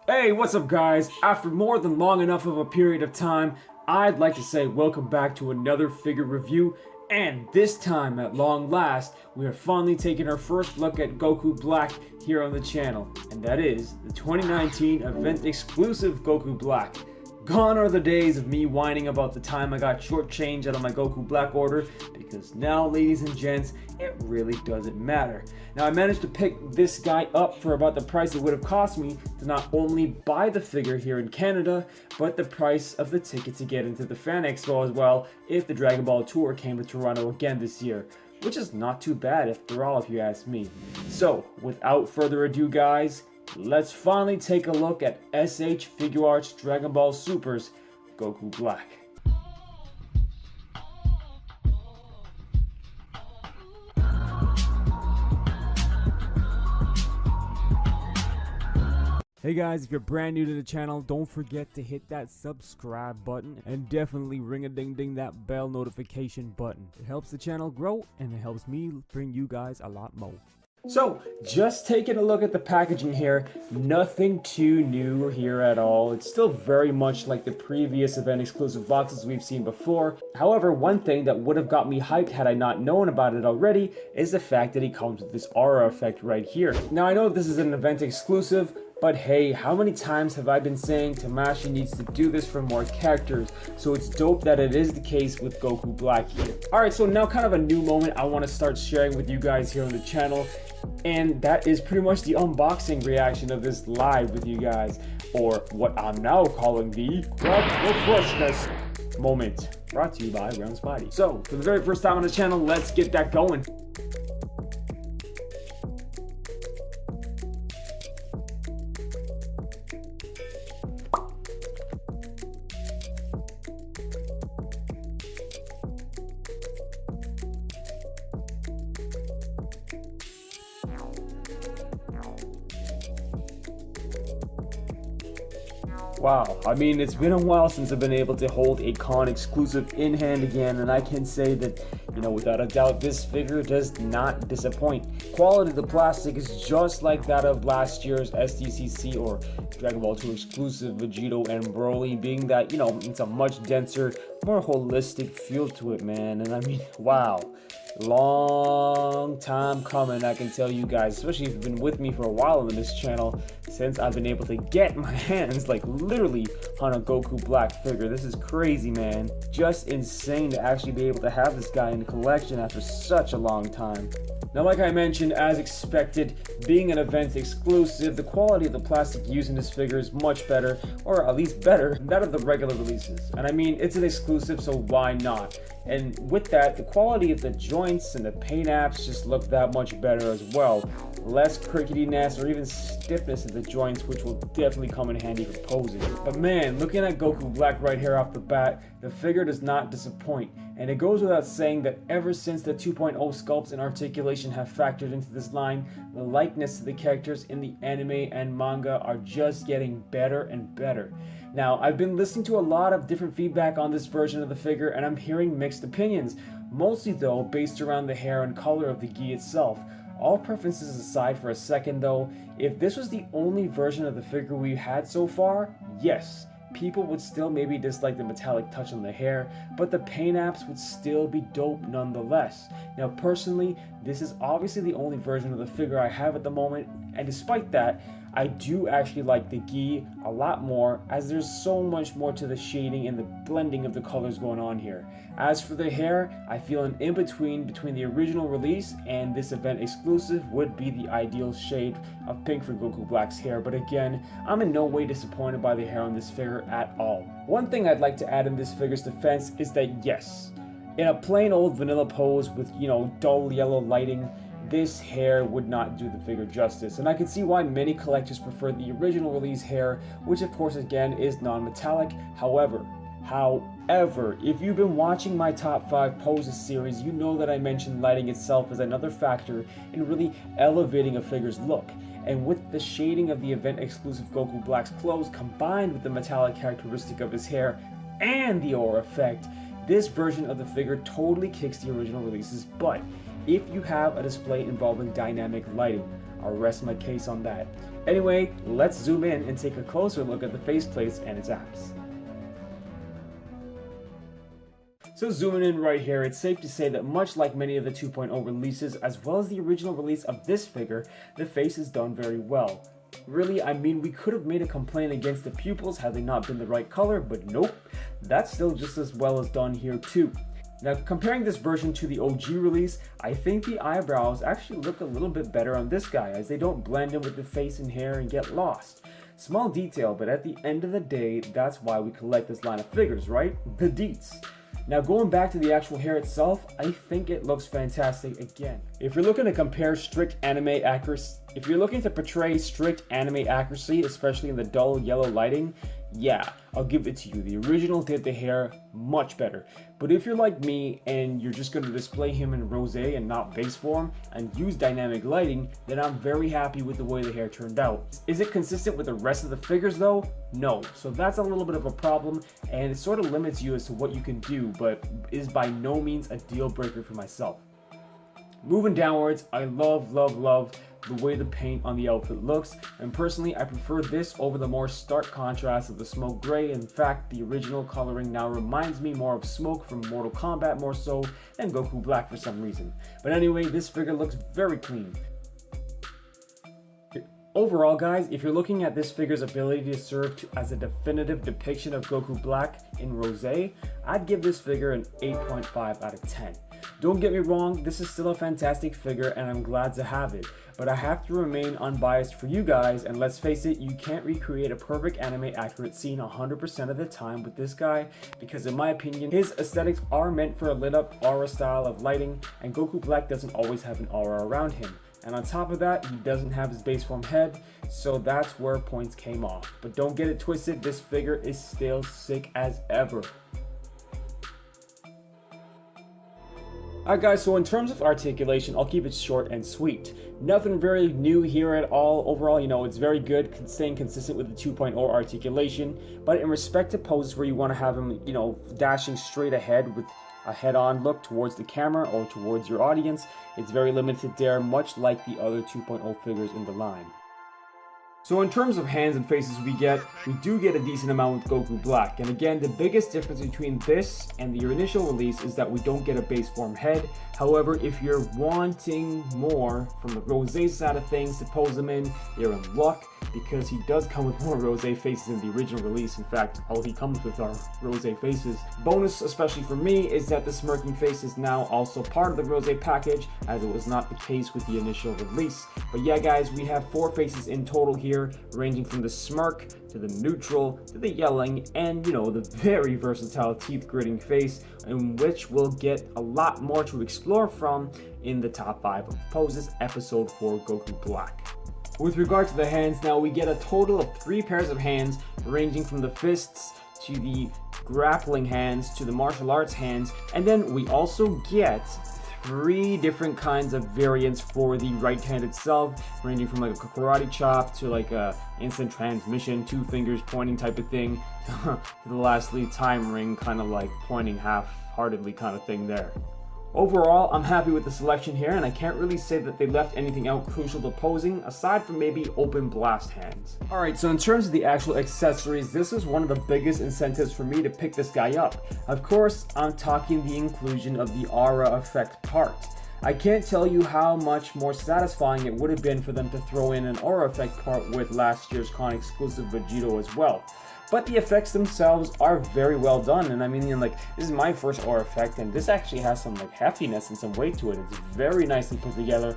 Hey, what's up guys? After more than long enough of a period of time, I'd like to say welcome back to another figure review, and this time, at long last, we are finally taking our first look at Goku Black here on the channel, and that is the 2019 event exclusive Goku Black. Gone are the days of me whining about the time I got shortchanged out of my Goku Black order, because now, ladies and gents, it really doesn't matter. Now, I managed to pick this guy up for about the price it would have cost me to not only buy the figure here in Canada, but the price of the ticket to get into the Fan Expo as well if the Dragon Ball Tour came to Toronto again this year. Which is not too bad after all, if you ask me. So, without further ado guys, let's finally take a look at SH Figuarts Dragon Ball Super's Goku Black. Hey guys, if you're brand new to the channel, don't forget to hit that subscribe button and definitely ring a ding ding that bell notification button. It helps the channel grow and it helps me bring you guys a lot more. So, just taking a look at the packaging here, nothing too new here at all. It's still very much like the previous event exclusive boxes we've seen before. However, one thing that would have got me hyped had I not known about it already is the fact that he comes with this aura effect right here. Now, I know this is an event exclusive, but hey, how many times have I been saying Tamashii needs to do this for more characters? So it's dope that it is the case with Goku Black here. Alright, so now kind of a new moment I want to start sharing with you guys here on the channel. And that is pretty much the unboxing reaction of this live with you guys. Or what I'm now calling the Freshness moment. Brought to you by Round Spidey. So, for the very first time on the channel, let's get that going. Wow, I mean, it's been a while since I've been able to hold a con exclusive in hand again, and I can say that, you know, without a doubt, this figure does not disappoint. Quality of the plastic is just like that of last year's SDCC or Dragon Ball 2 exclusive Vegito and Broly, being that, you know, it's a much denser, more holistic feel to it, man. And I mean, wow. Long time coming, I can tell you guys, especially if you've been with me for a while on this channel, since I've been able to get my hands like literally on a Goku Black figure. This is crazy, man. Just insane to actually be able to have this guy in the collection after such a long time. Now, like I mentioned, as expected, being an event exclusive, the quality of the plastic used in this figure is much better, or at least better, than that of the regular releases. And I mean, it's an exclusive, so why not? And with that, the quality of the joints and the paint apps just look that much better as well. Less cricketiness or even stiffness in the joints, which will definitely come in handy for posing. But man, looking at Goku Black right here off the bat, the figure does not disappoint. And it goes without saying that ever since the 2.0 sculpts and articulation have factored into this line, the likeness to the characters in the anime and manga are just getting better and better. Now, I've been listening to a lot of different feedback on this version of the figure, and I'm hearing mixed opinions, mostly though based around the hair and color of the gi itself. All preferences aside for a second though, if this was the only version of the figure we've had so far, yes, people would still maybe dislike the metallic touch on the hair, but the paint apps would still be dope nonetheless. Now personally, this is obviously the only version of the figure I have at the moment, and despite that, I do actually like the gi a lot more, as there's so much more to the shading and the blending of the colors going on here. As for the hair, I feel an in-between between the original release and this event exclusive would be the ideal shade of pink for Goku Black's hair, but again, I'm in no way disappointed by the hair on this figure at all. One thing I'd like to add in this figure's defense is that yes, in a plain old vanilla pose with, you know, dull yellow lighting, this hair would not do the figure justice, and I can see why many collectors prefer the original release hair, which of course again is non-metallic. However, if you've been watching my top 5 poses series, you know that I mentioned lighting itself as another factor in really elevating a figure's look. And with the shading of the event exclusive Goku Black's clothes combined with the metallic characteristic of his hair and the aura effect, this version of the figure totally kicks the original release's butt. If you have a display involving dynamic lighting, I'll rest my case on that. Anyway, let's zoom in and take a closer look at the faceplates and its apps. So zooming in right here, it's safe to say that much like many of the 2.0 releases, as well as the original release of this figure, the face is done very well. Really, I mean, we could have made a complaint against the pupils had they not been the right color, but nope, that's still just as well as done here too. Now, comparing this version to the OG release, I think the eyebrows actually look a little bit better on this guy, as they don't blend in with the face and hair and get lost. Small detail, but at the end of the day, that's why we collect this line of figures, right? The deets. Now, going back to the actual hair itself, I think it looks fantastic again. If you're looking to compare strict anime accuracy, if you're looking to portray strict anime accuracy, especially in the dull yellow lighting, yeah, I'll give it to you. The original did the hair much better. But if you're like me and you're just going to display him in rosé and not base form and use dynamic lighting, then I'm very happy with the way the hair turned out. Is it consistent with the rest of the figures though? No. So that's a little bit of a problem, and it sort of limits you as to what you can do, but is by no means a deal breaker for myself. Moving downwards, I love the way the paint on the outfit looks, and personally I prefer this over the more stark contrast of the smoke gray. In fact, the original coloring now reminds me more of Smoke from Mortal Kombat more so than Goku Black for some reason. But anyway, this figure looks very clean. Overall guys, if you're looking at this figure's ability to serve as a definitive depiction of Goku Black in rosé, I'd give this figure an 8.5 out of 10. Don't get me wrong, this is still a fantastic figure and I'm glad to have it, but I have to remain unbiased for you guys, and let's face it, you can't recreate a perfect anime accurate scene 100% of the time with this guy, because in my opinion, his aesthetics are meant for a lit up aura style of lighting, and Goku Black doesn't always have an aura around him. And on top of that, he doesn't have his base form head, so that's where points came off. But don't get it twisted, this figure is still sick as ever. Alright guys, so in terms of articulation, I'll keep it short and sweet. Nothing very new here at all. Overall, you know, it's very good, staying consistent with the 2.0 articulation. But in respect to poses where you want to have him, you know, dashing straight ahead with a head-on look towards the camera or towards your audience, it's very limited there, much like the other 2.0 figures in the line. So in terms of hands and faces we do get a decent amount with Goku Black. And again, the biggest difference between this and the initial release is that we don't get a base form head. However, if you're wanting more from the rosé side of things to pose him in, you're in luck, because he does come with more rosé faces in the original release. In fact, all he comes with are rosé faces. Bonus, especially for me, is that the smirking face is now also part of the rosé package, as it was not the case with the initial release. But yeah guys, we have 4 faces in total here, ranging from the smirk to the neutral to the yelling, and you know, the very versatile teeth gritting face, in which we'll get a lot more to explore from in the top 5 of poses episode 4 Goku Black. With regard to the hands, now we get a total of 3 pairs of hands, ranging from the fists to the grappling hands to the martial arts hands, and then we also get 3 different kinds of variants for the right hand itself, ranging from like a karate chop to like a instant transmission, 2 fingers pointing type of thing, to the lastly time ring kind of like pointing half-heartedly kind of thing there. Overall, I'm happy with the selection here, and I can't really say that they left anything out crucial to posing, aside from maybe open blast hands. Alright, so in terms of the actual accessories, this is one of the biggest incentives for me to pick this guy up. Of course, I'm talking the inclusion of the aura effect part. I can't tell you how much more satisfying it would have been for them to throw in an aura effect part with last year's con exclusive Vegito as well. But the effects themselves are very well done, and I mean, like, this is my first aura effect, and this actually has some like heftiness and some weight to it. It's very nicely put together.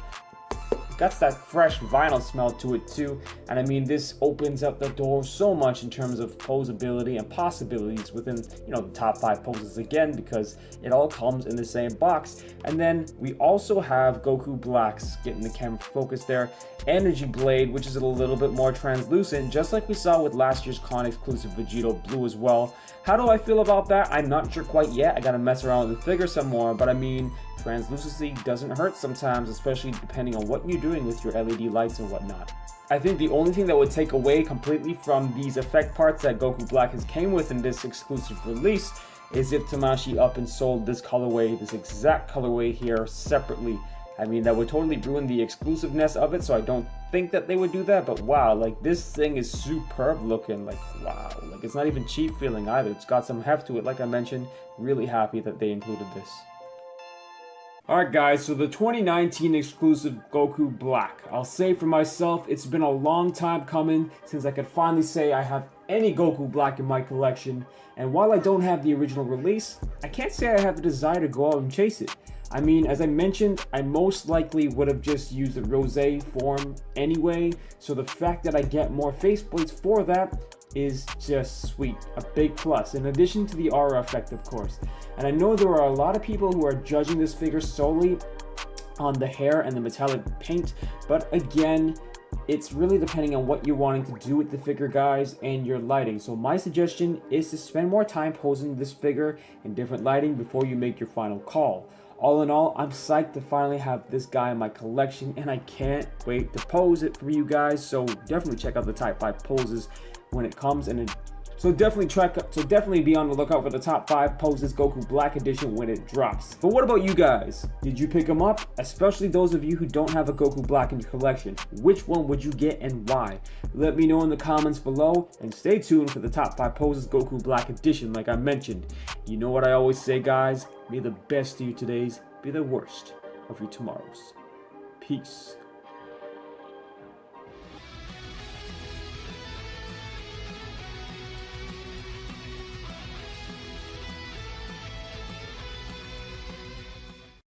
Got that fresh vinyl smell to it too, and I mean, this opens up the door so much in terms of posability and possibilities within, you know, the top 5 poses again, because it all comes in the same box. And then we also have Goku Black's, getting the camera focused there, Energy Blade, which is a little bit more translucent, just like we saw with last year's con exclusive Vegito Blue as well. How do I feel about that? I'm not sure quite yet. I gotta mess around with the figure some more, but I mean, translucency doesn't hurt sometimes, especially depending on what you're doing with your LED lights and whatnot. I think the only thing that would take away completely from these effect parts that Goku Black has came with in this exclusive release is if Tamashii up and sold this colorway, this exact colorway here, separately I mean, that would totally ruin the exclusiveness of it, so I don't think that they would do that. But wow, like, this thing is superb looking. Like, wow, like, it's not even cheap feeling either. It's got some heft to it, like I mentioned. Really happy that they included this. Alright guys, so the 2019 exclusive Goku Black. I'll say for myself, it's been a long time coming since I could finally say I have any Goku Black in my collection. And while I don't have the original release, I can't say I have the desire to go out and chase it. I mean, as I mentioned, I most likely would have just used the Rosé form anyway, so the fact that I get more faceplates for that is just sweet, a big plus, in addition to the aura effect, of course. And I know there are a lot of people who are judging this figure solely on the hair and the metallic paint, but again, it's really depending on what you're wanting to do with the figure, guys, and your lighting. So my suggestion is to spend more time posing this figure in different lighting before you make your final call. All in all, I'm psyched to finally have this guy in my collection, and I can't wait to pose it for you guys. So definitely check out the Type 5 poses when it comes, and so definitely be on the lookout for the top 5 poses Goku Black Edition when it drops. But what about you guys? Did you pick them up? Especially those of you who don't have a Goku Black in your collection. Which one would you get and why? Let me know in the comments below, and stay tuned for the top 5 poses Goku Black Edition like I mentioned. You know what I always say, guys? May the best of your todays be the worst of your tomorrows. Peace.